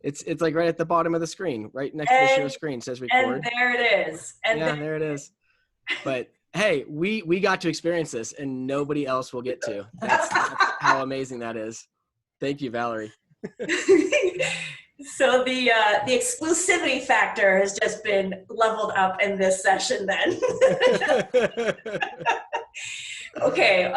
It's like right at the bottom of the screen, right next to the share screen, it says record. And there it is. And yeah, there it is. But hey, we got to experience this and nobody else will get to. That's how amazing that is. Thank you, Valerie. So the exclusivity factor has just been leveled up in this session then. Okay,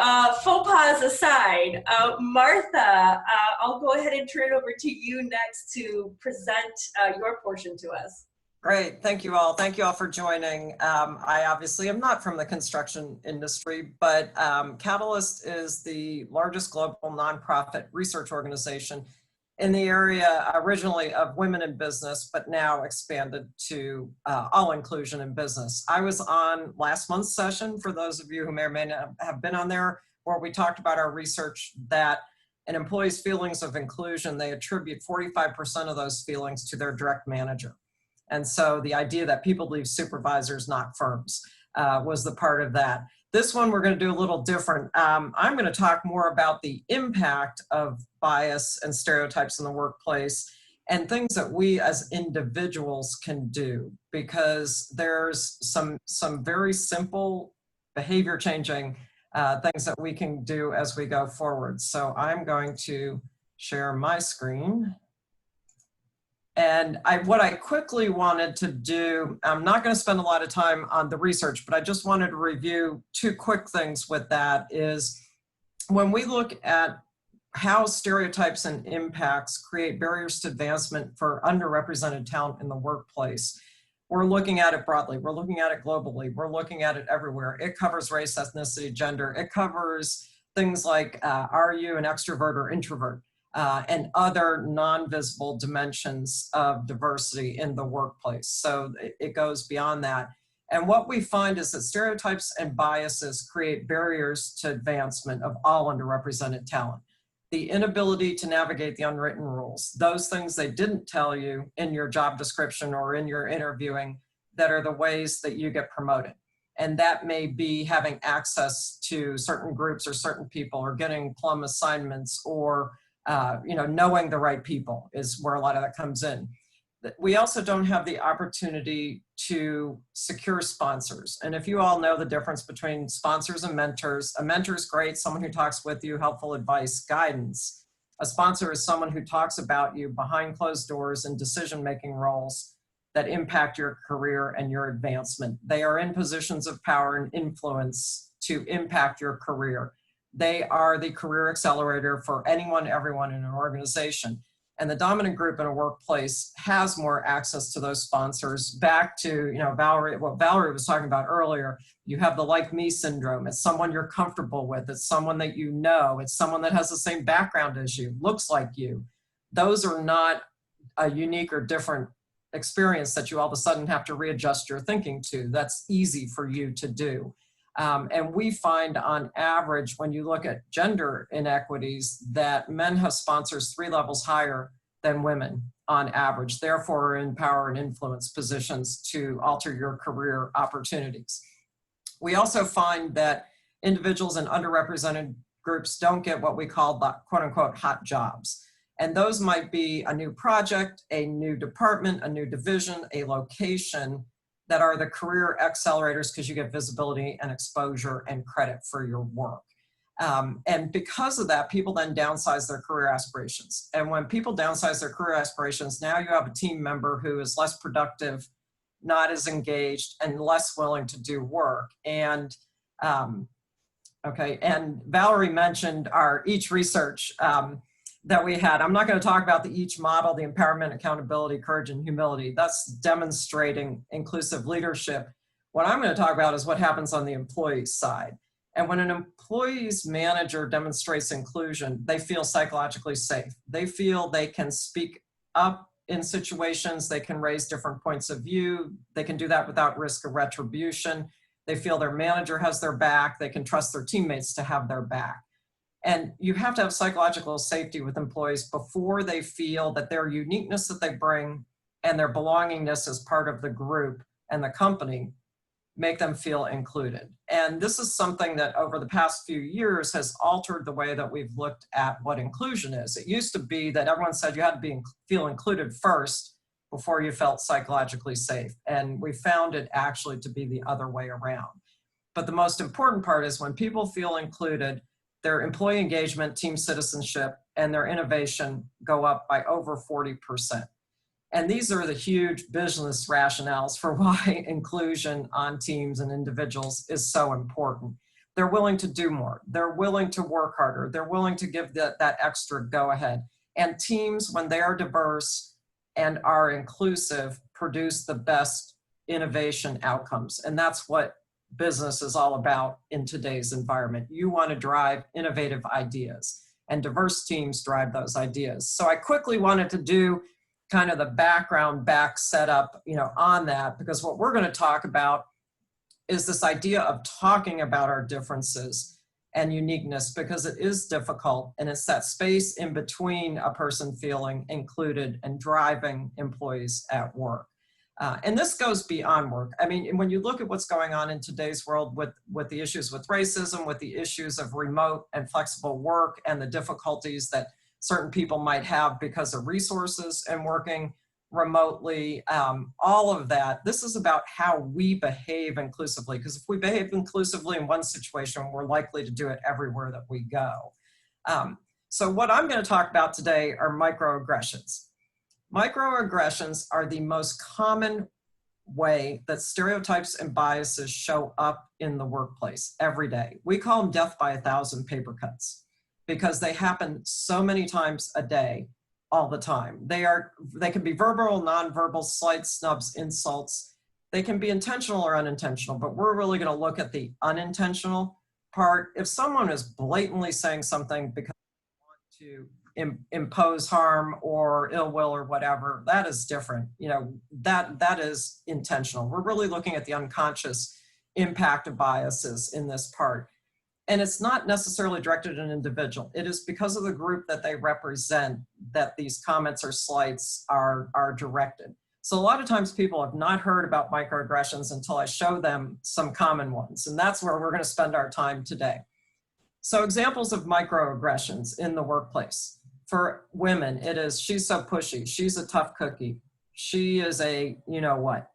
faux pas aside, Martha, I'll go ahead and turn it over to you next to present your portion to us. Great, thank you all. Thank you all for joining. I obviously am not from the construction industry, but Catalyst is the largest global nonprofit research organization in the area originally of women in business, but now expanded to all inclusion in business. I was on last month's session, for those of you who may or may not have been on there, where we talked about our research that an employee's feelings of inclusion, they attribute 45% of those feelings to their direct manager. And so the idea that people leave supervisors, not firms, was the part of that. This one we're going to do a little different. I'm going to talk more about the impact of bias and stereotypes in the workplace and things that we as individuals can do, because there's some very simple behavior changing things that we can do as we go forward. So I'm going to share my screen. And what I quickly wanted to do, I'm not going to spend a lot of time on the research, but I just wanted to review two quick things with that is when we look at how stereotypes and impacts create barriers to advancement for underrepresented talent in the workplace, we're looking at it broadly. We're looking at it globally. We're looking at it everywhere. It covers race, ethnicity, gender. It covers things like, are you an extrovert or introvert? And other non-visible dimensions of diversity in the workplace. So it goes beyond that. And what we find is that stereotypes and biases create barriers to advancement of all underrepresented talent. The inability to navigate the unwritten rules, those things they didn't tell you in your job description or in your interviewing that are the ways that you get promoted. And that may be having access to certain groups or certain people or getting plum assignments or knowing the right people is where a lot of that comes in. We also don't have the opportunity to secure sponsors. And if you all know the difference between sponsors and mentors, a mentor is great, someone who talks with you, helpful advice, guidance. A sponsor is someone who talks about you behind closed doors in decision-making roles that impact your career and your advancement. They are in positions of power and influence to impact your career. They are the career accelerator for anyone, everyone in an organization. And the dominant group in a workplace has more access to those sponsors. Back to what Valerie was talking about earlier, you have the like me syndrome. It's someone you're comfortable with. It's someone that you know. It's someone that has the same background as you, looks like you. Those are not a unique or different experience that you all of a sudden have to readjust your thinking to. That's easy for you to do. And we find on average, when you look at gender inequities, that men have sponsors 3 levels higher than women on average, therefore are in power and influence positions to alter your career opportunities. We also find that individuals in underrepresented groups don't get what we call the quote unquote hot jobs. And those might be a new project, a new department, a new division, a location, that are the career accelerators because you get visibility and exposure and credit for your work. And because of that, people then downsize their career aspirations. And when people downsize their career aspirations, now you have a team member who is less productive, not as engaged, and less willing to do work. And and Valerie mentioned our EACH research that we had. I'm not going to talk about the EACH model, the empowerment, accountability, courage, and humility. That's demonstrating inclusive leadership. What I'm going to talk about is what happens on the employee side. And when an employee's manager demonstrates inclusion, they feel psychologically safe. They feel they can speak up in situations, they can raise different points of view, they can do that without risk of retribution. They feel their manager has their back, they can trust their teammates to have their back. And you have to have psychological safety with employees before they feel that their uniqueness that they bring and their belongingness as part of the group and the company make them feel included. And this is something that over the past few years has altered the way that we've looked at what inclusion is. It used to be that everyone said you had to feel included first before you felt psychologically safe. And we found it actually to be the other way around. But the most important part is when people feel included, their employee engagement, team citizenship, and their innovation go up by over 40%. And these are the huge business rationales for why inclusion on teams and individuals is so important. They're willing to do more. They're willing to work harder. They're willing to give that extra go ahead. And teams, when they are diverse and are inclusive, produce the best innovation outcomes. And that's what business is all about in today's environment. You want to drive innovative ideas, and diverse teams drive those ideas. So I quickly wanted to do kind of the background setup, on that, because what we're going to talk about is this idea of talking about our differences and uniqueness, because it is difficult, and it's that space in between a person feeling included and driving employees at work. And this goes beyond work. I mean, when you look at what's going on in today's world with the issues with racism, with the issues of remote and flexible work, and the difficulties that certain people might have because of resources and working remotely, all of that, this is about how we behave inclusively. Because if we behave inclusively in one situation, we're likely to do it everywhere that we go. So what I'm going to talk about today are microaggressions. Microaggressions are the most common way that stereotypes and biases show up in the workplace every day. We call them death by 1,000 paper cuts because they happen so many times a day, all the time. They can be verbal, nonverbal, slight snubs, insults. They can be intentional or unintentional, but we're really going to look at the unintentional part. If someone is blatantly saying something because they want to impose harm or ill will or whatever, that is different. That is intentional. We're really looking at the unconscious impact of biases in this part. And it's not necessarily directed at an individual. It is because of the group that they represent that these comments or slights are directed. So a lot of times people have not heard about microaggressions until I show them some common ones. And that's where we're going to spend our time today. So examples of microaggressions in the workplace. For women, it is, she's so pushy, she's a tough cookie, she is a you-know-what.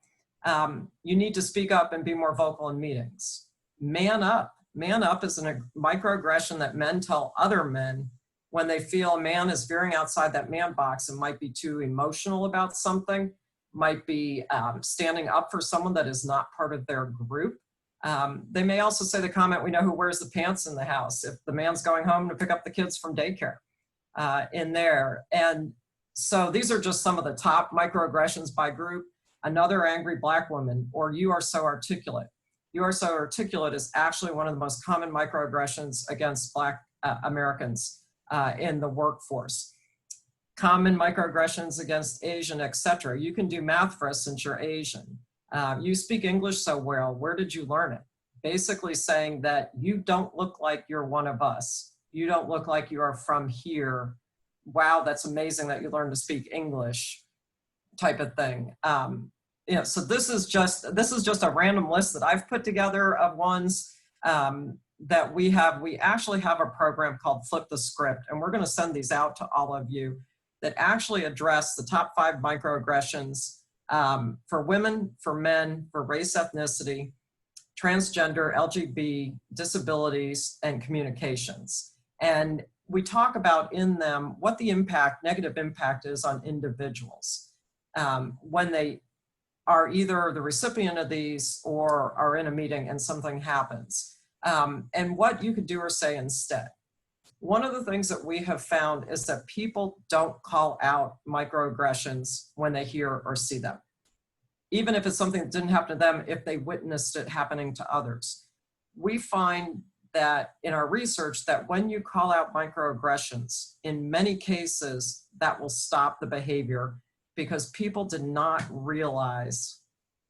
You need to speak up and be more vocal in meetings. Man up. Man up is a microaggression that men tell other men when they feel a man is veering outside that man box and might be too emotional about something, might be standing up for someone that is not part of their group. They may also say the comment, we know who wears the pants in the house, if the man's going home to pick up the kids from daycare in there. And so these are just some of the top microaggressions by group. Another angry Black woman, or you are so articulate. You are so articulate is actually one of the most common microaggressions against Black Americans in the workforce. Common microaggressions against Asian, etc. You can do math for us since you're Asian. You speak English so well, where did you learn it? Basically saying that you don't look like you're one of us. You don't look like you are from here. Wow, that's amazing that you learned to speak English, type of thing. So this is just a random list that I've put together of ones that we have. We actually have a program called Flip the Script, and we're going to send these out to all of you that actually address the top 5 microaggressions for women, for men, for race, ethnicity, transgender, LGBT, disabilities, and communications. And we talk about in them what the negative impact is on individuals when they are either the recipient of these or are in a meeting and something happens, and what you could do or say instead. One of the things that we have found is that people don't call out microaggressions when they hear or see them, even if it's something that didn't happen to them, if they witnessed it happening to others. We find that in our research that when you call out microaggressions, in many cases, that will stop the behavior because people did not realize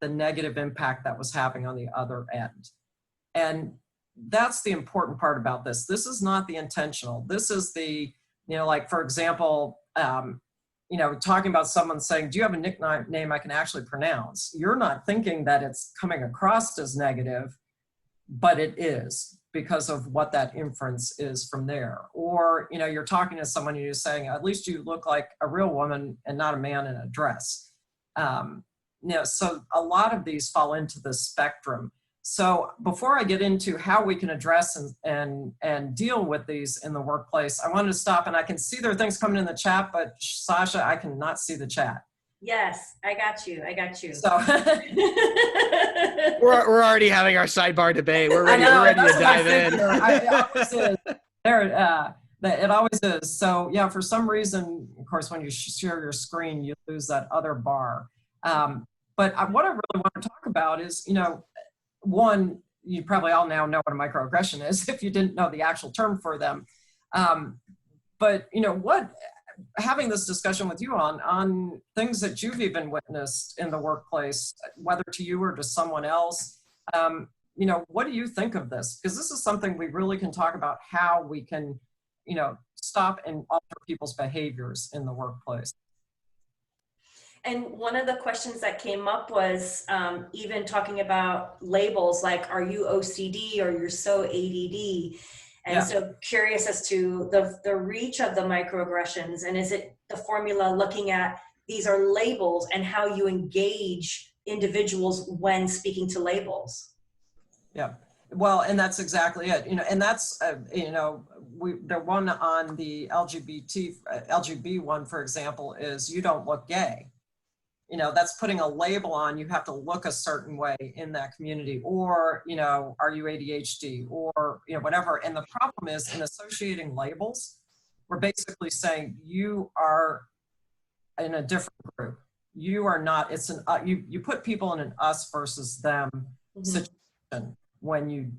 the negative impact that was happening on the other end. And that's the important part about this. This is not the intentional. This is the, like, for example, you know, talking about someone saying, do you have a nickname I can actually pronounce? You're not thinking that it's coming across as negative, but it is because of what that inference is from there. Or, you know, you're talking to someone and you're saying, at least you look like a real woman and not a man in a dress. You know, so a lot of these fall into the spectrum. So before I get into how we can address and deal with these in the workplace, I wanted to stop, and I can see there are things coming in the chat, but Sasha, I cannot see the chat. Yes, I got you. I got you. So we're already having our sidebar debate. We're ready. We're ready to dive in. It always is. So yeah, for some reason, of course, when you share your screen, you lose that other bar. But what I really want to talk about is, you know, one, you probably all now know what a microaggression is if you didn't know the actual term for them. But, you know, having this discussion with you on things that you've even witnessed in the workplace, whether to you or to someone else, you know, what do you think of this? Because this is something we really can talk about, how we can, you know, stop and alter people's behaviors in the workplace. And one of the questions that came up was even talking about labels, like, are you OCD or you're so ADD? And yeah. So curious as to the reach of the microaggressions, and is it the formula looking at these are labels and how you engage individuals when speaking to labels? Yeah, well, and that's exactly it. You know, and that's, you know, the one on the LGBT one, for example, is you don't look gay. You know, that's putting a label on, you have to look a certain way in that community, or, you know, are you ADHD, or, you know, whatever. And the problem is, in associating labels, we're basically saying you are in a different group. You are not, it's an, you put people in an us versus them situation when you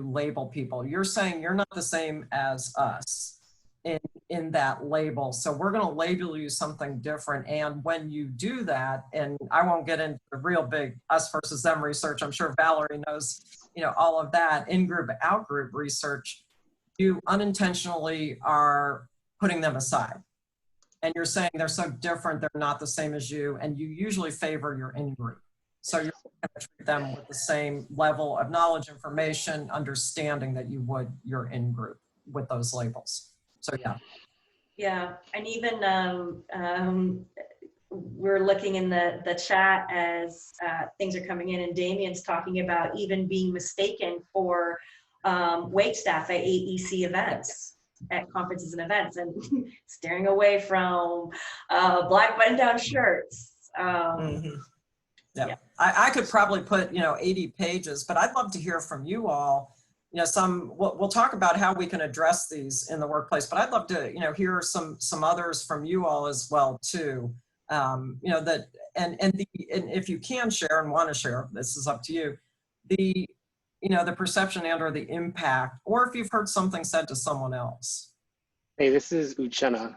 label people. You're saying you're not the same as us in that label. So we're going to label you something different. And when you do that, and I won't get into the real big us versus them research, I'm sure Valerie knows, you know, all of that in-group, out-group research, you unintentionally are putting them aside. And you're saying they're so different, they're not the same as you, and you usually favor your in-group. So you're going to treat them with the same level of knowledge, information, understanding that you would your in-group with those labels. So yeah. Yeah, and even we're looking in the chat as things are coming in, and Damien's talking about even being mistaken for wait staff at AEC events, at conferences and events, and staring away from black button-down shirts. Yeah. I could probably put, you know, 80 pages, but I'd love to hear from you all. You know, we'll talk about how we can address these in the workplace, but I'd love to, you know, hear some others from you all as well too. You know, that, and if you can share and want to share, this is up to you, you know, the perception and or the impact, or if you've heard something said to someone else. Hey, this is Uchenna.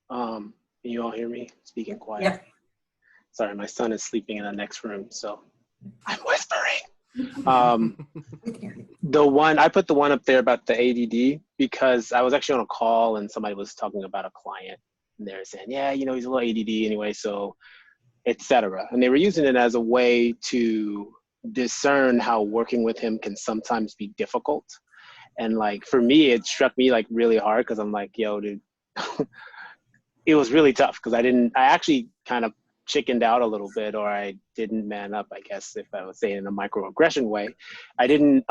Can you all hear me speaking quiet? Yeah. Sorry, my son is sleeping in the next room, so I'm whispering. I put the one up there about the ADD because I was actually on a call and somebody was talking about a client and they're saying, yeah, you know, he's a little ADD anyway, so etc. And they were using it as a way to discern how working with him can sometimes be difficult. And like, for me, it struck me like really hard because I'm like, yo, dude, it was really tough because I actually kind of chickened out a little bit, or I didn't man up, I guess, if I would say it in a microaggression way. I didn't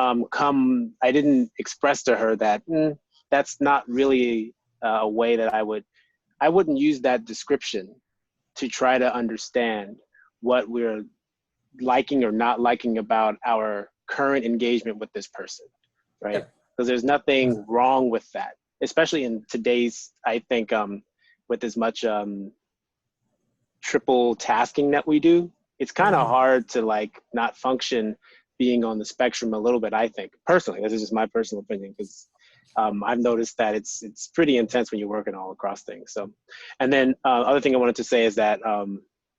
express to her that that's not really a way that I wouldn't use that description to try to understand what we're liking or not liking about our current engagement with this person, right? Because there's nothing wrong with that, especially in today's, I think, with as much triple tasking that we do, it's kind of hard to like not function being on the spectrum a little bit, I think. Personally, this is just my personal opinion, because I've noticed that it's pretty intense when you're working all across things. So, and then other thing I wanted to say is that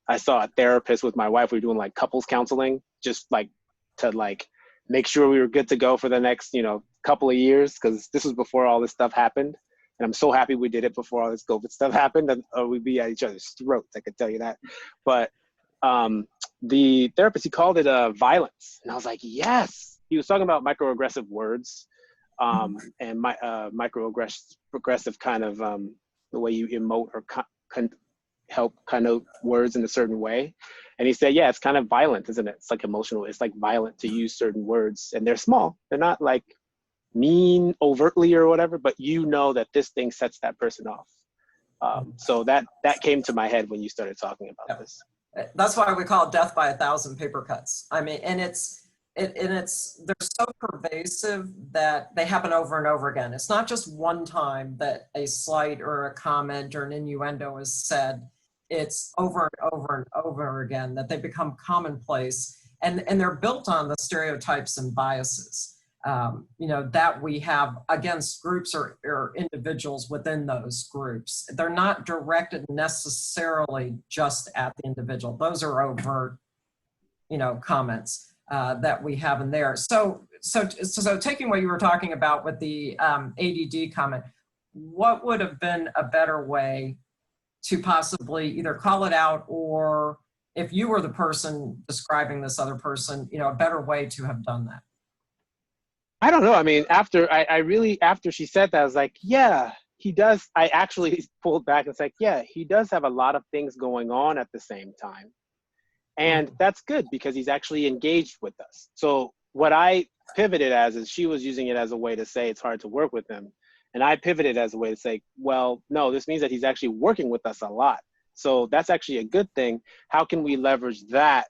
I saw a therapist with my wife. We were doing like couples counseling, just like to like make sure we were good to go for the next, you know, couple of years, because this was before all this stuff happened. And I'm so happy we did it before all this COVID stuff happened, or we'd be at each other's throats, I could tell you that. But the therapist, he called it violence. And I was like, yes. He was talking about microaggressive words and microaggressive kind of the way you emote or help kind of words in a certain way. And he said, yeah, it's kind of violent, isn't it? It's like emotional. It's like violent to use certain words, and they're small. They're not like mean overtly or whatever, but you know that this thing sets that person off. So that came to my head when you started talking about this. That's why we call it death by 1,000 paper cuts. I mean, and they're so pervasive that they happen over and over again. It's not just one time that a slight or a comment or an innuendo is said. It's over and over and over again that they become commonplace, and they're built on the stereotypes and biases, that we have against groups or individuals within those groups. They're not directed necessarily just at the individual. Those are overt, comments that we have in there. So taking what you were talking about with the ADD comment, what would have been a better way to possibly either call it out, or if you were the person describing this other person, a better way to have done that? I don't know. I mean, after she said that, I was like, yeah, he does. I actually pulled back and was like, yeah, he does have a lot of things going on at the same time. And that's good because he's actually engaged with us. So what I pivoted as is she was using it as a way to say it's hard to work with him. And I pivoted as a way to say, well, no, this means that he's actually working with us a lot. So that's actually a good thing. How can we leverage that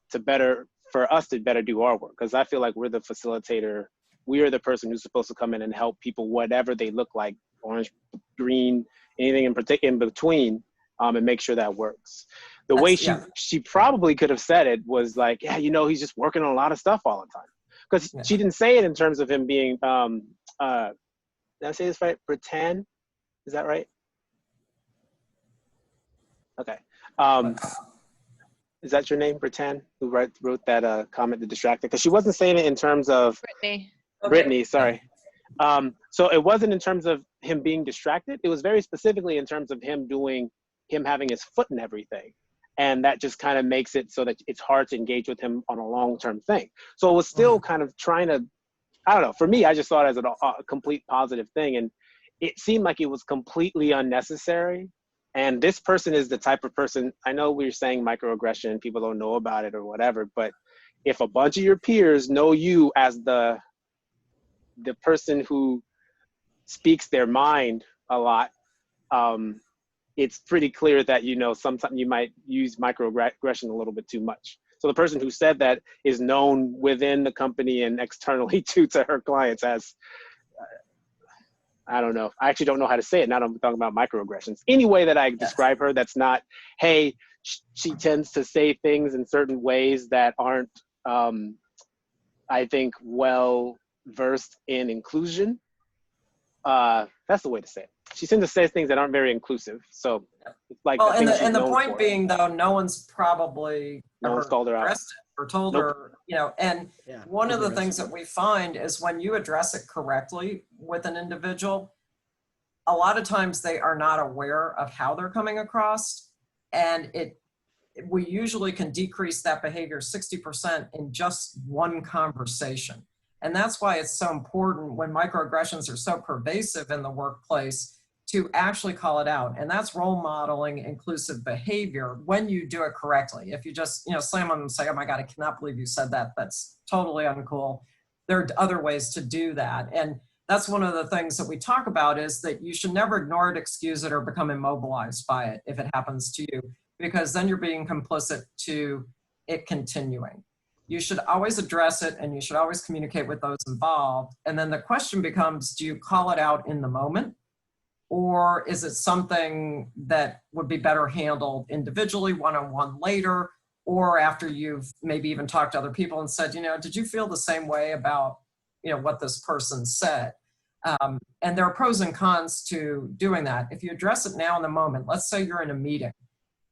for us to better do our work? Because I feel like we're the facilitator. We are the person who's supposed to come in and help people, whatever they look like, orange, green, anything in between, and make sure that works. The way she probably could have said it was like, yeah, he's just working on a lot of stuff all the time. Because she didn't say it in terms of him being, did I say this right? Pretend? Is that right? Okay. Is that your name, Pretend, who wrote that comment, The Distracted? Because she wasn't saying it in terms of Brittany, sorry. So it wasn't in terms of him being distracted. It was very specifically in terms of him having his foot in everything. And that just kind of makes it so that it's hard to engage with him on a long-term thing. So it was still kind of trying to, I don't know, for me, I just saw it as a complete positive thing. And it seemed like it was completely unnecessary. And this person is the type of person, I know we're saying microaggression, people don't know about it or whatever, but if a bunch of your peers know you as the person who speaks their mind a lot, it's pretty clear that, sometimes you might use microaggression a little bit too much. So the person who said that is known within the company and externally to her clients as, I don't know. I actually don't know how to say it. Now I'm talking about microaggressions. Any way that I describe her, that's not, hey, she tends to say things in certain ways that aren't, I think, well versed in inclusion. That's the way to say it. She tends to say things that aren't very inclusive. So it's like, well, and the point being, though, no one's called her out or told her, and one of the things that we find is when you address it correctly with an individual, a lot of times they are not aware of how they're coming across, and we usually can decrease that behavior 60% in just one conversation. And that's why it's so important when microaggressions are so pervasive in the workplace to actually call it out. And that's role modeling inclusive behavior when you do it correctly. If you just, slam on them and say, oh my God, I cannot believe you said that. That's totally uncool. There are other ways to do that. And that's one of the things that we talk about, is that you should never ignore it, excuse it, or become immobilized by it if it happens to you, because then you're being complicit to it continuing. You should always address it, and you should always communicate with those involved. And then the question becomes, do you call it out in the moment? Or is it something that would be better handled individually, one-on-one later, or after you've maybe even talked to other people and said, did you feel the same way about, what this person said? And there are pros and cons to doing that. If you address it now in the moment, let's say you're in a meeting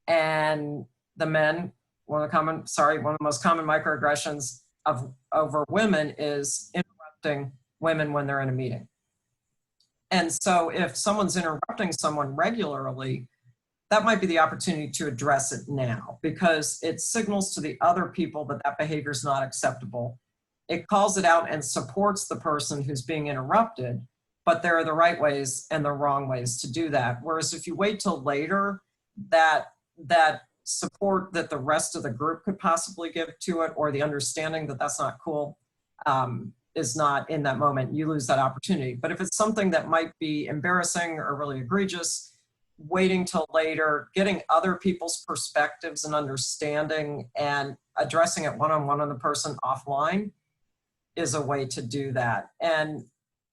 and the men, one of the most common microaggressions over women is interrupting women when they're in a meeting. And so if someone's interrupting someone regularly, that might be the opportunity to address it now, because it signals to the other people that that behavior is not acceptable. It calls it out and supports the person who's being interrupted, but there are the right ways and the wrong ways to do that. Whereas if you wait till later, that support that the rest of the group could possibly give to it, or the understanding that that's not cool, is not in that moment, you lose that opportunity. But if it's something that might be embarrassing or really egregious, waiting till later, getting other people's perspectives and understanding and addressing it one-on-one on the person offline is a way to do that. And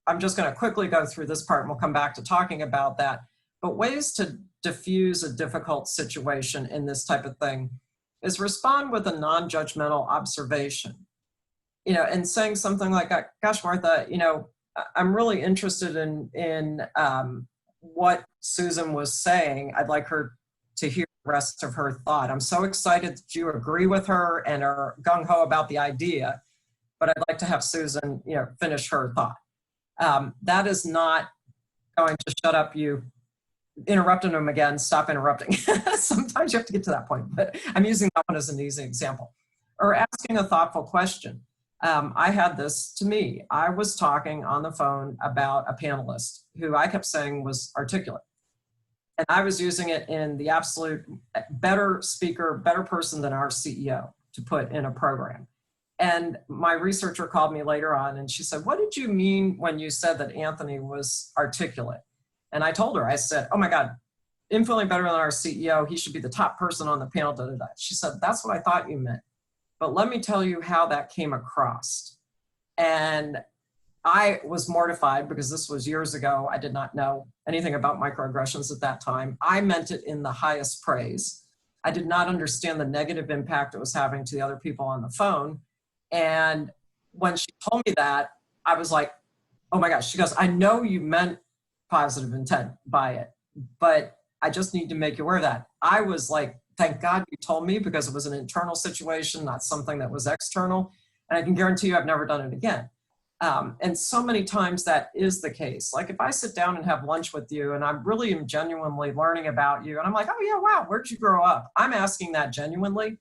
I'm just going to quickly go through this part and we'll come back to talking about that. But ways to diffuse a difficult situation in this type of thing is respond with a non-judgmental observation. You know, and saying something like, gosh, Martha, you know, I'm really interested in what Susan was saying. I'd like her to hear the rest of her thought. I'm so excited that you agree with her and are gung-ho about the idea, but I'd like to have Susan, you know, finish her thought. That is not going to shut up you, interrupting them again, stop interrupting. Sometimes you have to get to that point, but I'm using that one as an easy example. Or asking a thoughtful question. I had this to me. I was talking on the phone about a panelist who I kept saying was articulate. And I was using it in the absolute better speaker, better person than our CEO to put in a program. And my researcher called me later on and she said, what did you mean when you said that Anthony was articulate? And I told her, I said, oh my God, infinitely better than our CEO. He should be the top person on the panel. Da, da, da. She said, that's what I thought you meant. But let me tell you how that came across. And I was mortified because this was years ago. I did not know anything about microaggressions at that time. I meant it in the highest praise. I did not understand the negative impact it was having to the other people on the phone. And when she told me that, I was like, oh my gosh. She goes, I know you meant positive intent by it, but I just need to make you aware of that. I was like, thank God you told me, because it was an internal situation, not something that was external. And I can guarantee you I've never done it again. And so many times that is the case. Like if I sit down and have lunch with you and I really am genuinely learning about you and I'm like, oh yeah, wow, where'd you grow up? I'm asking that genuinely.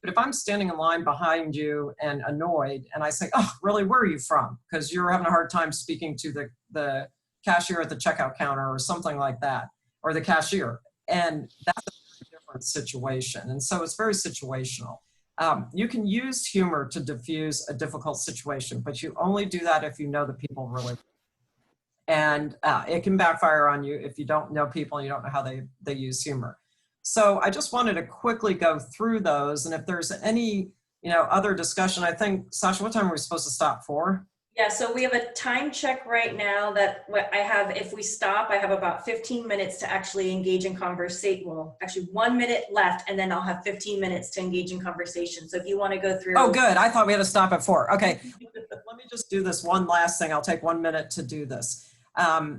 But if I'm standing in line behind you and annoyed and I say, oh, really, where are you from? Because you're having a hard time speaking to the cashier at the checkout counter or something like that, or the cashier. And that's a different situation. And so it's very situational. You can use humor to diffuse a difficult situation, but you only do that if you know the people really. And it can backfire on you if you don't know people and you don't know how they use humor. So I just wanted to quickly go through those. And if there's any, other discussion, I think, Sasha, what time are we supposed to stop for? Yeah, so we have a time check right now that I have, if we stop, I have about 15 minutes to actually engage in conversation. Well, actually 1 minute left, and then I'll have 15 minutes to engage in conversation. So if you want to go through. Oh, good. I thought we had to stop at 4. Okay, let me just do this one last thing. I'll take 1 minute to do this.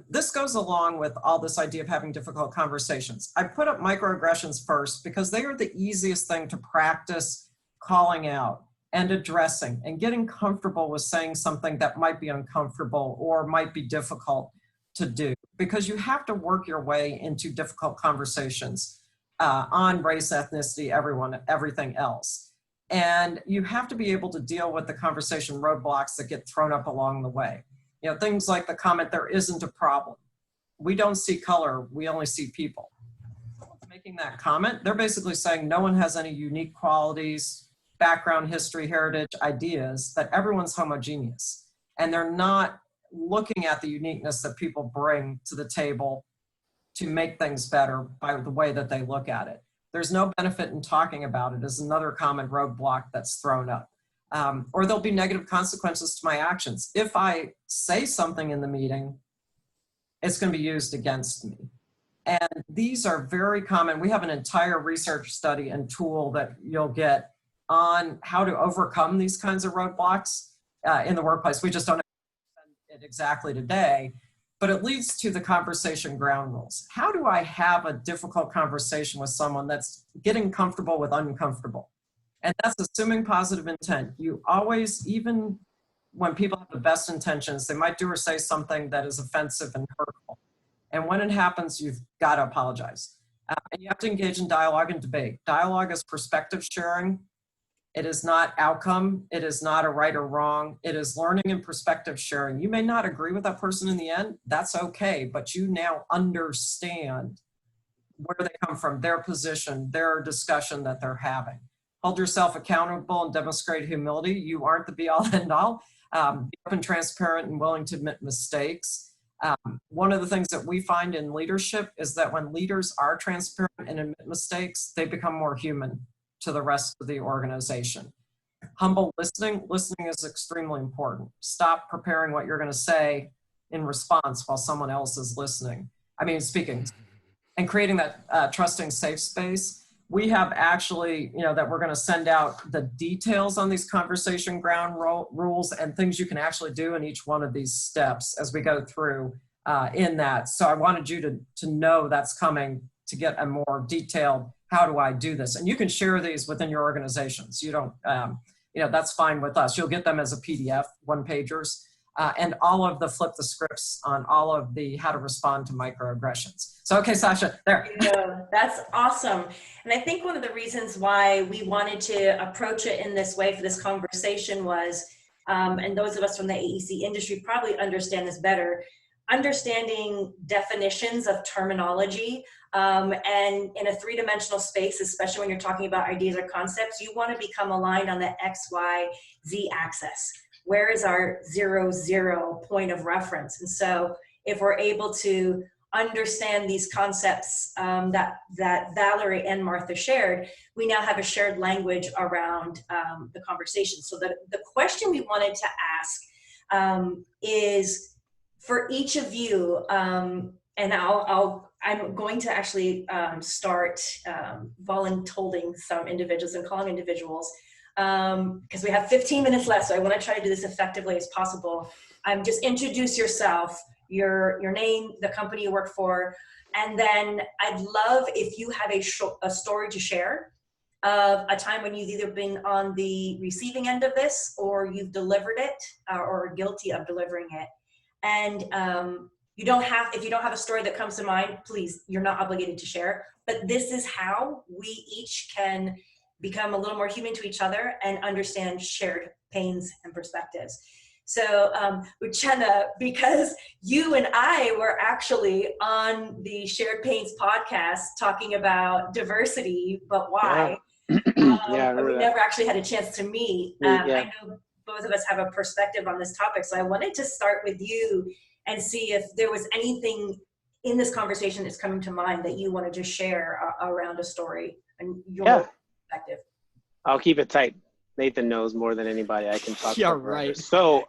This goes along with all this idea of having difficult conversations. I put up microaggressions first because they are the easiest thing to practice calling out and addressing and getting comfortable with saying something that might be uncomfortable or might be difficult to do, because you have to work your way into difficult conversations on race, ethnicity, everything else. And you have to be able to deal with the conversation roadblocks that get thrown up along the way. Things like the comment, there isn't a problem. We don't see color, we only see people. Making that comment, they're basically saying no one has any unique qualities, background, history, heritage, ideas, that everyone's homogeneous. And they're not looking at the uniqueness that people bring to the table to make things better by the way that they look at it. There's no benefit in talking about it is another common roadblock that's thrown up. Or there'll be negative consequences to my actions. If I say something in the meeting, it's going to be used against me. And these are very common. We have an entire research study and tool that you'll get on how to overcome these kinds of roadblocks in the workplace. We just don't have it exactly today, but it leads to the conversation ground rules. How do I have a difficult conversation with someone that's getting comfortable with uncomfortable? And that's assuming positive intent. You always, even when people have the best intentions, they might do or say something that is offensive and hurtful. And when it happens, you've got to apologize. And you have to engage in dialogue and debate. Dialogue is perspective sharing. It is not outcome. It is not a right or wrong. It is learning and perspective sharing. You may not agree with that person in the end. That's okay. But you now understand where they come from, their position, their discussion that they're having. Hold yourself accountable and demonstrate humility. You aren't the be all end all. Be open, transparent, and willing to admit mistakes. One of the things that we find in leadership is that when leaders are transparent and admit mistakes, they become more human to the rest of the organization. Humble listening. Listening is extremely important. Stop preparing what you're going to say in response while someone else is speaking. And creating that trusting safe space. We have actually, that we're going to send out the details on these conversation ground rules and things you can actually do in each one of these steps as we go through in that. So I wanted you to know that's coming to get a more detailed, how do I do this? And you can share these within your organizations. You don't, that's fine with us. You'll get them as a PDF, one-pagers, and all of the flip the scripts on all of the how to respond to microaggressions. So, okay, Sasha, there. Yeah, that's awesome. And I think one of the reasons why we wanted to approach it in this way for this conversation was, and those of us from the AEC industry probably understand this better, understanding definitions of terminology, and in a three-dimensional space, especially when you're talking about ideas or concepts, you want to become aligned on the X, Y, Z axis. Where is our 0, point of reference? And so if we're able to understand these concepts that Valerie and Martha shared, we now have a shared language around the conversation. So the question we wanted to ask is for each of you, and I'm going to actually start voluntolding some individuals and calling individuals, because we have 15 minutes left, so I want to try to do this effectively as possible. Just introduce yourself, your name, the company you work for, and then I'd love if you have a story to share of a time when you've either been on the receiving end of this or you've delivered it or are guilty of delivering it. And if you don't have a story that comes to mind, please, you're not obligated to share, but this is how we each can become a little more human to each other and understand shared pains and perspectives. So, Uchenna, because you and I were actually on the Shared Pains podcast talking about diversity, but why? Yeah, we never actually had a chance to meet. I know both of us have a perspective on this topic, so I wanted to start with you and see if there was anything in this conversation that's coming to mind that you wanted to share around a story and your perspective. I'll keep it tight. Nathan knows more than anybody. I can talk. Yeah, right. So,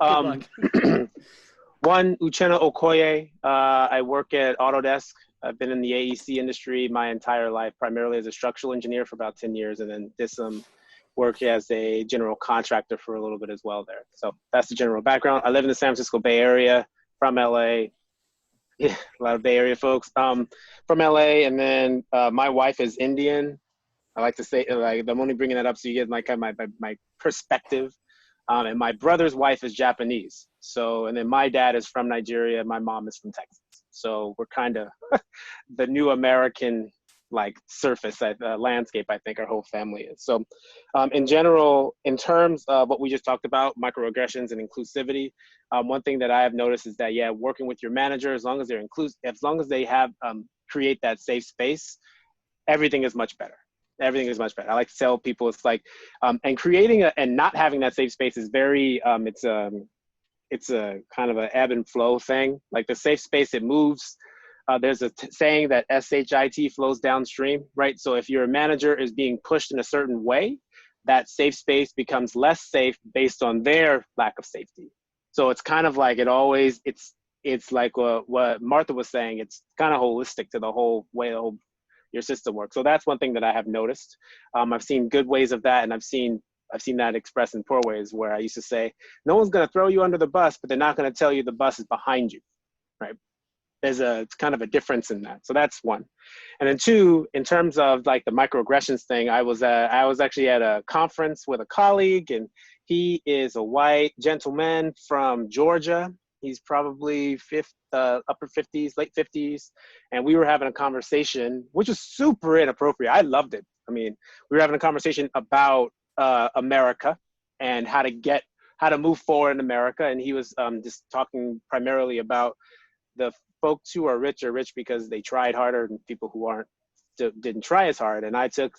one, Uchenna Okoye. I work at Autodesk. I've been in the AEC industry my entire life, primarily as a structural engineer for about 10 years, and then did some work as a general contractor for a little bit as well there. So that's the general background. I live in the San Francisco Bay Area, from LA. Yeah, a lot of Bay Area folks. From LA, and then my wife is Indian. I like to say, I'm only bringing that up so you get my perspective. And my brother's wife is Japanese. So, and then my dad is from Nigeria. My mom is from Texas. So we're kind of the new American surface landscape, I think our whole family is. So in general, in terms of what we just talked about, microaggressions and inclusivity, one thing that I have noticed is that, working with your manager, as long as they're inclusive, as long as they have create that safe space, everything is much better. Everything is much better. I like to tell people it's and creating and not having that safe space is very, it's a kind of an ebb and flow thing. Like the safe space, it moves. There's a saying that SHIT flows downstream, right? So if your manager is being pushed in a certain way, that safe space becomes less safe based on their lack of safety. So it's kind of like it's like what Martha was saying. It's kind of holistic to the whole way your system works. So that's one thing that I have noticed. I've seen good ways of that, and I've seen that expressed in poor ways, where I used to say, no one's going to throw you under the bus, but they're not going to tell you the bus is behind you, right? It's kind of a difference in that. So that's one. And then two, in terms of the microaggressions thing, I was actually at a conference with a colleague, and He is a white gentleman from Georgia. He's probably upper 50s, late 50s. And we were having a conversation, which was super inappropriate. I loved it. I mean, we were having a conversation about America and how to move forward in America. And he was just talking primarily about the folks who are rich because they tried harder than people who didn't try as hard. And I took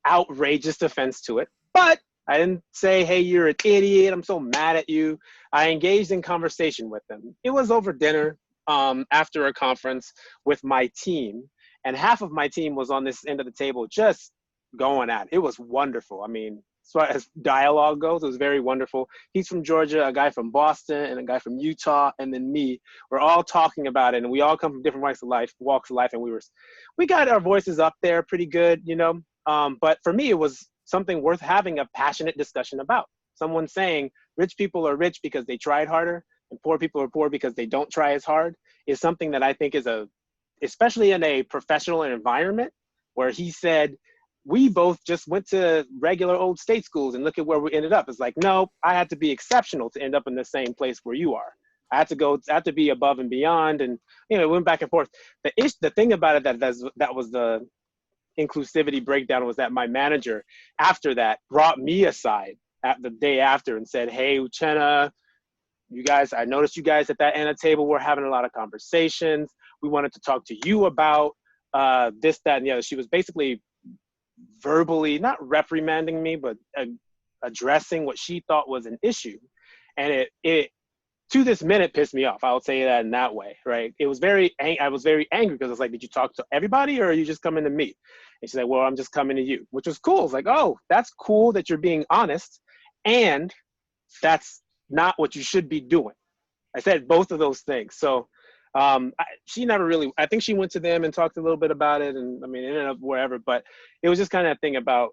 outrageous offense to it. But I didn't say, hey, you're an idiot, I'm so mad at you. I engaged in conversation with them. It was over dinner after a conference with my team. And half of my team was on this end of the table just going at it. It was wonderful. I mean, as far as dialogue goes, it was very wonderful. He's from Georgia, a guy from Boston, and a guy from Utah, and then me. We're all talking about it, and we all come from different walks of life, and we got our voices up there pretty good, you know. But for me, it was something worth having a passionate discussion about. Someone saying rich people are rich because they tried harder and poor people are poor because they don't try as hard is something that I think is especially in a professional environment where he said, we both just went to regular old state schools and look at where we ended up. It's like, no, I had to be exceptional to end up in the same place where you are. I had to be above and beyond. And, you know, it went back and forth. The thing about it that was the inclusivity breakdown was that my manager after that brought me aside at the day after and said, hey, Uchenna, you guys, I noticed you guys at that end of the table were having a lot of conversations. We wanted to talk to you about this, that, and the other. She was basically verbally, not reprimanding me, but addressing what she thought was an issue. And it to this minute pissed me off. I would say that in that way, right? I was very angry because I was like, did you talk to everybody or are you just coming to me? And she's like, well, I'm just coming to you, which was cool. It's like, oh, that's cool that you're being honest. And that's not what you should be doing. I said both of those things. So she never really, I think she went to them and talked a little bit about it. And I mean, it ended up wherever, but it was just kind of a thing about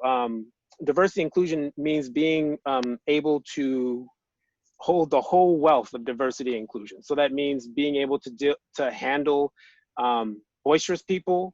diversity inclusion means being able to hold the whole wealth of diversity and inclusion. So that means being able to handle boisterous people,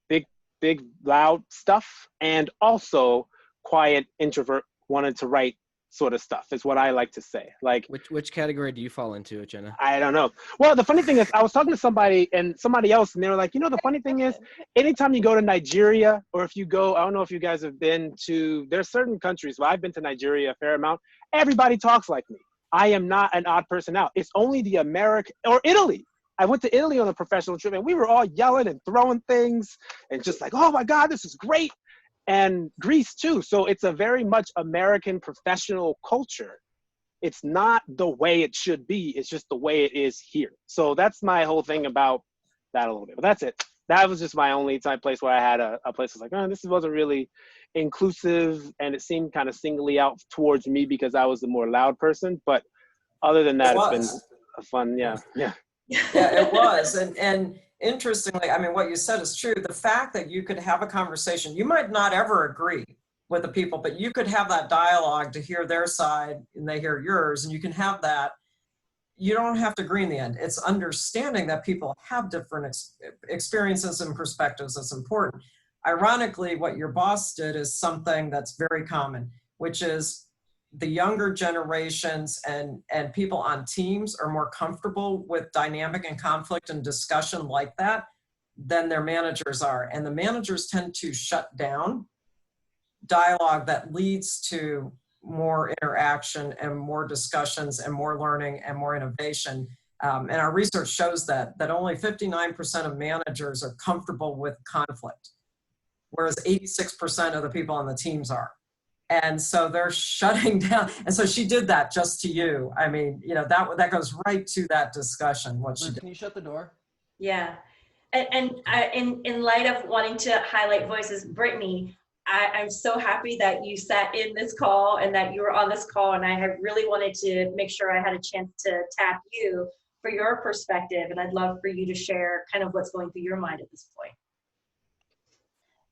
big, loud stuff, and also quiet introvert wanted to write sort of stuff is what I like to say. Like, which category do you fall into, Jenna? I don't know. Well, the funny thing is I was talking to somebody else and they were like, you know, the funny thing is anytime you go to Nigeria or if you go, I don't know if you guys have been to, there's certain countries, well, I've been to Nigeria a fair amount. Everybody talks like me. I am not an odd person out. It's only the American, or Italy. I went to Italy on a professional trip and we were all yelling and throwing things and just like, oh my God, this is great. And Greece too. So it's a very much American professional culture. It's not the way it should be. It's just the way it is here. So that's my whole thing about that a little bit. But that's it. That was just my only place where I had a place that's like, oh, this wasn't really inclusive. And it seemed kind of singly out towards me because I was the more loud person. But other than that, it's been a fun, yeah. Yeah, it was. And interestingly, I mean, what you said is true. The fact that you could have a conversation, you might not ever agree with the people, but you could have that dialogue to hear their side and they hear yours, and you can have that. You don't have to agree in the end. It's understanding that people have different experiences and perspectives that's important. Ironically, what your boss did is something that's very common, which is the younger generations and people on teams are more comfortable with dynamic and conflict and discussion like that than their managers are. And the managers tend to shut down dialogue that leads to more interaction and more discussions and more learning and more innovation. And our research shows that only 59% of managers are comfortable with conflict, whereas 86% of the people on the teams are. And so they're shutting down. And so she did that just to you. I mean, you know, that goes right to that discussion. Liz, can you shut the door? Yeah. And in light of wanting to highlight voices, Brittany, I'm so happy that you sat in this call and that you were on this call. And I have really wanted to make sure I had a chance to tap you for your perspective. And I'd love for you to share kind of what's going through your mind at this point.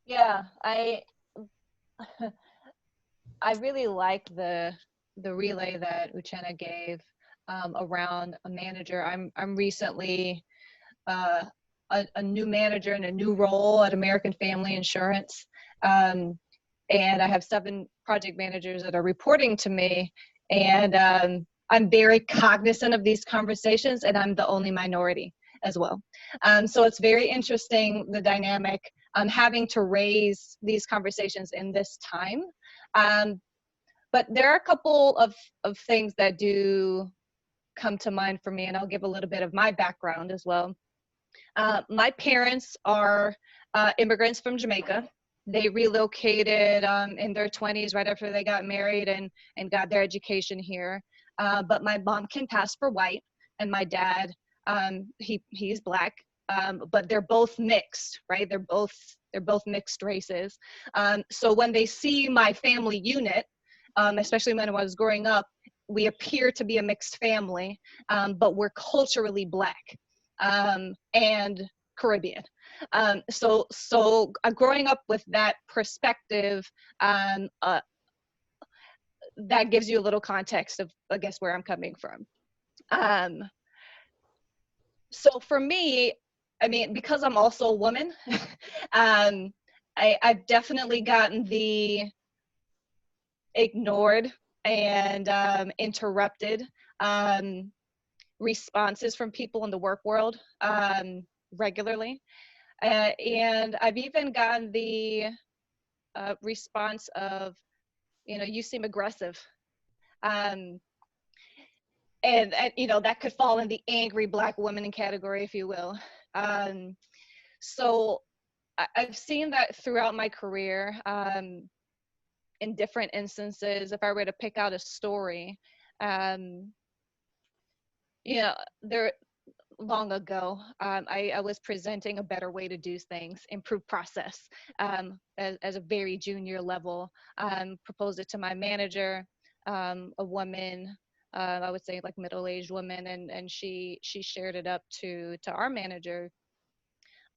Yeah, I really liked the relay that Uchenna gave around a manager. I'm recently a new manager in a new role at American Family Insurance, and I have project managers that are reporting to me, and I'm very cognizant of these conversations, and I'm the only minority as well. So it's very interesting, the dynamic, having to raise these conversations in this time. But there are a couple of things that do come to mind for me, and I'll give a little bit of my background as well. My parents are immigrants from Jamaica. They relocated in their 20s right after they got married and got their education here. But my mom can pass for white, and my dad, he's Black, but they're both mixed, right? They're both mixed races. So when they see my family unit, especially when I was growing up, we appear to be a mixed family, but we're culturally Black and Caribbean. So growing up with that perspective, that gives you a little context of, I guess, where I'm coming from. So for me, I mean, because I'm also a woman, I've definitely gotten the ignored and interrupted responses from people in the work world regularly. And I've even gotten the response of, you know, you seem aggressive. And you know, that could fall in the angry Black woman category, if you will. So I've seen that throughout my career in different instances. If I were to pick out a story, you know, long ago, I was presenting a better way to do things, improve process, as a very junior level. Proposed it to my manager, a woman, I would say like middle-aged woman, and she shared it up to our manager,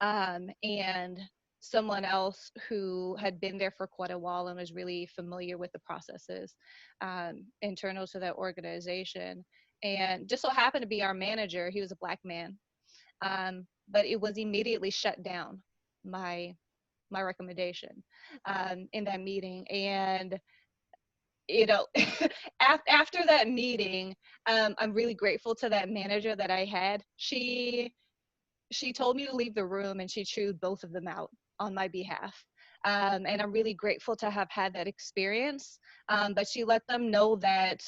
and someone else who had been there for quite a while and was really familiar with the processes internal to that organization. And just so happened to be our manager. He was a Black man, but it was immediately shut down, my recommendation in that meeting. And you know, after that meeting, I'm really grateful to that manager that I had. She told me to leave the room, and she chewed both of them out on my behalf. And I'm really grateful to have had that experience. But she let them know that,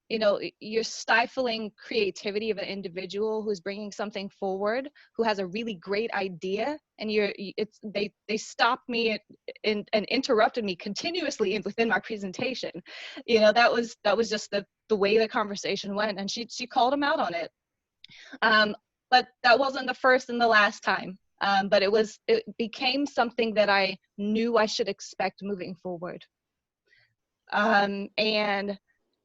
you know, you're stifling creativity of an individual who's bringing something forward, who has a really great idea, and they stopped me and interrupted me continuously within my presentation. You know, that was just the way the conversation went, and she called him out on it. But that wasn't the first and the last time. But it became something that I knew I should expect moving forward.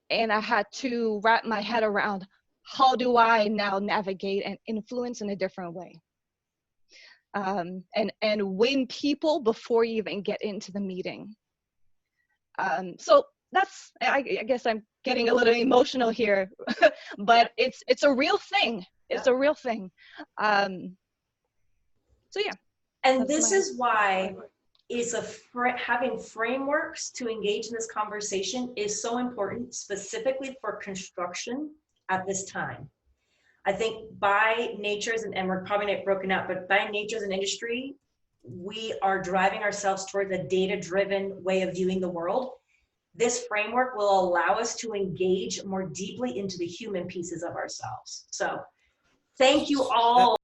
And I had to wrap my head around, how do I now navigate and influence in a different way? And win people before you even get into the meeting. So that's, I guess I'm getting a little emotional here, but it's a real thing. It's a real thing. So yeah. And this is why having frameworks to engage in this conversation is so important, specifically for construction at this time. I think by natures, and we're probably not broken out, but by nature as an industry, we are driving ourselves towards a data-driven way of viewing the world. This framework will allow us to engage more deeply into the human pieces of ourselves. So thank you all.